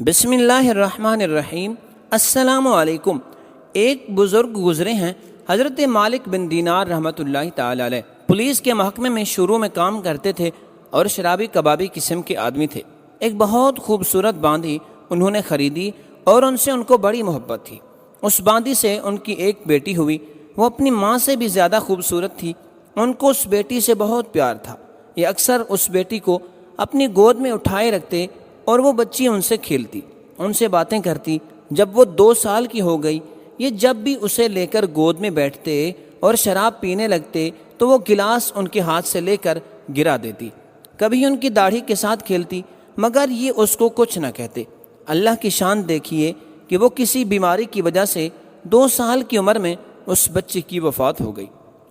بسم اللہ الرحمن الرحیم۔ السلام علیکم۔ ایک بزرگ گزرے ہیں، حضرت مالک بن دینار رحمۃ اللہ تعالی علیہ، پولیس کے محکمے میں شروع میں کام کرتے تھے اور شرابی کبابی قسم کے آدمی تھے۔ ایک بہت خوبصورت باندی انہوں نے خریدی اور ان سے ان کو بڑی محبت تھی۔ اس باندی سے ان کی ایک بیٹی ہوئی، وہ اپنی ماں سے بھی زیادہ خوبصورت تھی۔ ان کو اس بیٹی سے بہت پیار تھا۔ یہ اکثر اس بیٹی کو اپنی گود میں اٹھائے رکھتے اور وہ بچی ان سے کھیلتی، ان سے باتیں کرتی۔ جب وہ 2 سال کی ہو گئی، یہ جب بھی اسے لے کر گود میں بیٹھتے اور شراب پینے لگتے تو وہ گلاس ان کے ہاتھ سے لے کر گرا دیتی۔ کبھی ان کی داڑھی کے ساتھ کھیلتی، مگر یہ اس کو کچھ نہ کہتے۔ اللہ کی شان دیکھیے کہ وہ کسی بیماری کی وجہ سے 2 سال کی عمر میں اس بچے کی وفات ہو گئی۔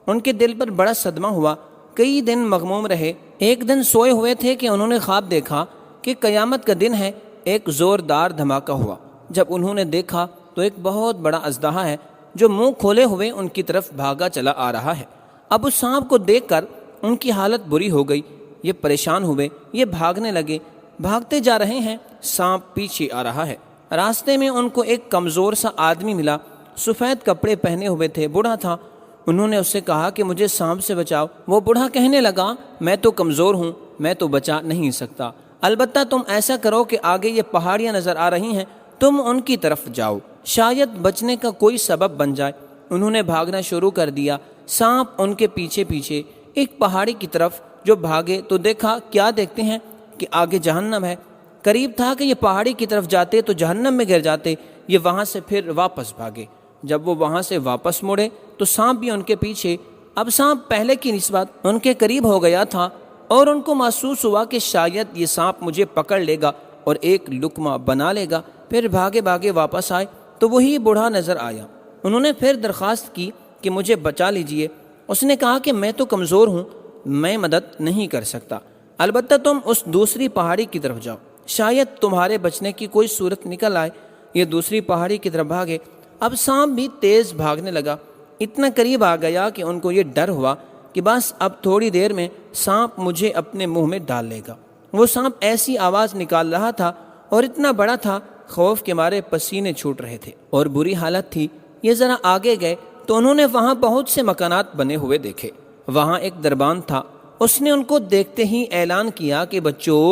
ان کے دل پر بڑا صدمہ ہوا، کئی دن مغموم رہے۔ ایک دن سوئے ہوئے تھے کہ انہوں نے خواب دیکھا کہ قیامت کا دن ہے۔ ایک زوردار دھماکہ ہوا۔ جب انہوں نے دیکھا تو ایک بہت بڑا اژدہا ہے جو منہ کھولے ہوئے ان کی طرف بھاگا چلا آ رہا ہے۔ اب اس سانپ کو دیکھ کر ان کی حالت بری ہو گئی۔ یہ پریشان ہوئے، یہ بھاگنے لگے۔ بھاگتے جا رہے ہیں، سانپ پیچھے آ رہا ہے۔ راستے میں ان کو ایک کمزور سا آدمی ملا، سفید کپڑے پہنے ہوئے تھے، بوڑھا تھا۔ انہوں نے اس سے کہا کہ مجھے سانپ سے بچاؤ۔ وہ بوڑھا کہنے لگا، میں تو کمزور ہوں، میں تو بچا نہیں سکتا، البتہ تم ایسا کرو کہ آگے یہ پہاڑیاں نظر آ رہی ہیں، تم ان کی طرف جاؤ، شاید بچنے کا کوئی سبب بن جائے۔ انہوں نے بھاگنا شروع کر دیا، سانپ ان کے پیچھے پیچھے ایک پہاڑی کی طرف جو بھاگے تو دیکھا، کیا دیکھتے ہیں کہ آگے جہنم ہے۔ قریب تھا کہ یہ پہاڑی کی طرف جاتے تو جہنم میں گر جاتے۔ یہ وہاں سے پھر واپس بھاگے۔ جب وہ وہاں سے واپس مڑے تو سانپ بھی ان کے پیچھے۔ اب سانپ پہلے کی نسبت ان کے قریب ہو گیا تھا اور ان کو محسوس ہوا کہ شاید یہ سانپ مجھے پکڑ لے گا اور ایک لقمہ بنا لے گا۔ پھر بھاگے بھاگے واپس آئے تو وہی بوڑھا نظر آیا۔ انہوں نے پھر درخواست کی کہ مجھے بچا لیجئے۔ اس نے کہا کہ میں تو کمزور ہوں، میں مدد نہیں کر سکتا، البتہ تم اس دوسری پہاڑی کی طرف جاؤ، شاید تمہارے بچنے کی کوئی صورت نکل آئے۔ یہ دوسری پہاڑی کی طرف بھاگے۔ اب سانپ بھی تیز بھاگنے لگا، اتنا قریب آ گیا کہ ان کو یہ ڈر ہوا کہ بس اب تھوڑی دیر میں سانپ مجھے اپنے منہ میں ڈال لے گا۔ وہ سانپ ایسی آواز نکال رہا تھا اور اتنا بڑا تھا، خوف کے مارے پسینے چھوٹ رہے تھے اور بری حالت تھی۔ یہ ذرا آگے گئے تو انہوں نے وہاں بہت سے مکانات بنے ہوئے دیکھے۔ وہاں ایک دربان تھا، اس نے ان کو دیکھتے ہی اعلان کیا کہ بچوں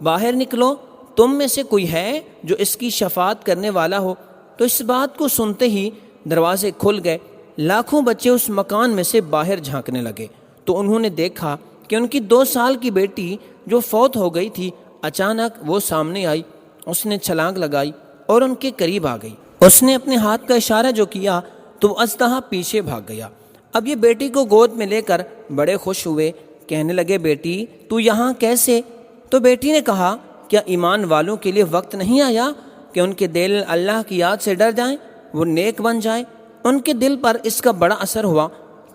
باہر نکلو، تم میں سے کوئی ہے جو اس کی شفاعت کرنے والا ہو؟ تو اس بات کو سنتے ہی دروازے کھل گئے، لاکھوں بچے اس مکان میں سے باہر جھانکنے لگے۔ تو انہوں نے دیکھا کہ ان کی 2 سال کی بیٹی جو فوت ہو گئی تھی، اچانک وہ سامنے آئی۔ اس نے چھلانگ لگائی اور ان کے قریب آ گئی۔ اس نے اپنے ہاتھ کا اشارہ جو کیا تو وہ اژدہا پیچھے بھاگ گیا۔ اب یہ بیٹی کو گود میں لے کر بڑے خوش ہوئے، کہنے لگے، بیٹی تو یہاں کیسے؟ تو بیٹی نے کہا، کیا ایمان والوں کے لیے وقت نہیں آیا کہ ان کے دل اللہ کی یاد سے ڈر جائیں، وہ نیک بن جائیں؟ ان کے دل پر اس کا بڑا اثر ہوا۔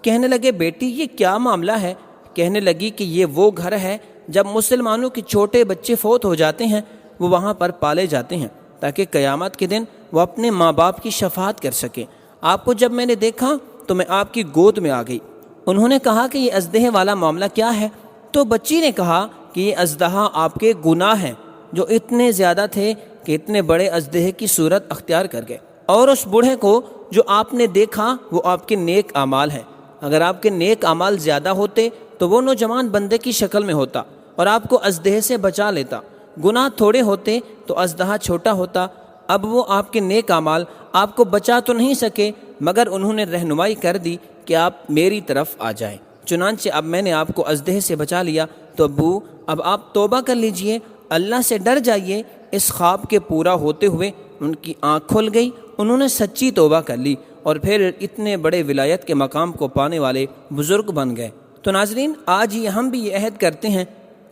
کہنے لگے، بیٹی یہ کیا معاملہ ہے؟ کہنے لگی کہ یہ وہ گھر ہے جب مسلمانوں کے چھوٹے بچے فوت ہو جاتے ہیں، وہ وہاں پر پالے جاتے ہیں تاکہ قیامت کے دن وہ اپنے ماں باپ کی شفاعت کر سکیں۔ آپ کو جب میں نے دیکھا تو میں آپ کی گود میں آ گئی۔ انہوں نے کہا کہ یہ اژدہے والا معاملہ کیا ہے؟ تو بچی نے کہا کہ یہ اژدہا آپ کے گناہ ہیں جو اتنے زیادہ تھے کہ اتنے بڑے اژدہے کی صورت اختیار کر گئے، اور اس بوڑھے کو جو آپ نے دیکھا وہ آپ کے نیک اعمال ہیں۔ اگر آپ کے نیک اعمال زیادہ ہوتے تو وہ نوجوان بندے کی شکل میں ہوتا اور آپ کو اژدہے سے بچا لیتا۔ گناہ تھوڑے ہوتے تو اژدہا چھوٹا ہوتا۔ اب وہ آپ کے نیک اعمال آپ کو بچا تو نہیں سکے، مگر انہوں نے رہنمائی کر دی کہ آپ میری طرف آ جائیں۔ چنانچہ اب میں نے آپ کو اژدہے سے بچا لیا، تو ابو اب آپ توبہ کر لیجئے، اللہ سے ڈر جائیے۔ اس خواب کے پورا ہوتے ہوئے ان کی آنکھ کھل گئی، انہوں نے سچی توبہ کر لی اور پھر اتنے بڑے ولایت کے مقام کو پانے والے بزرگ بن گئے۔ تو ناظرین، آج ہی ہم بھی یہ عہد کرتے ہیں،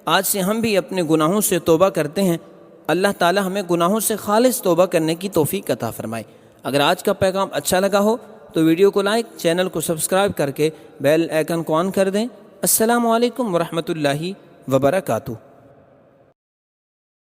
آج سے ہم بھی اپنے گناہوں سے توبہ کرتے ہیں۔ اللہ تعالی ہمیں گناہوں سے خالص توبہ کرنے کی توفیق عطا فرمائے۔ اگر آج کا پیغام اچھا لگا ہو تو ویڈیو کو لائک، چینل کو سبسکرائب کر کے بیل آئیکن کو آن کر دیں۔ السلام علیکم ورحمۃ اللہ وبرکاتہ۔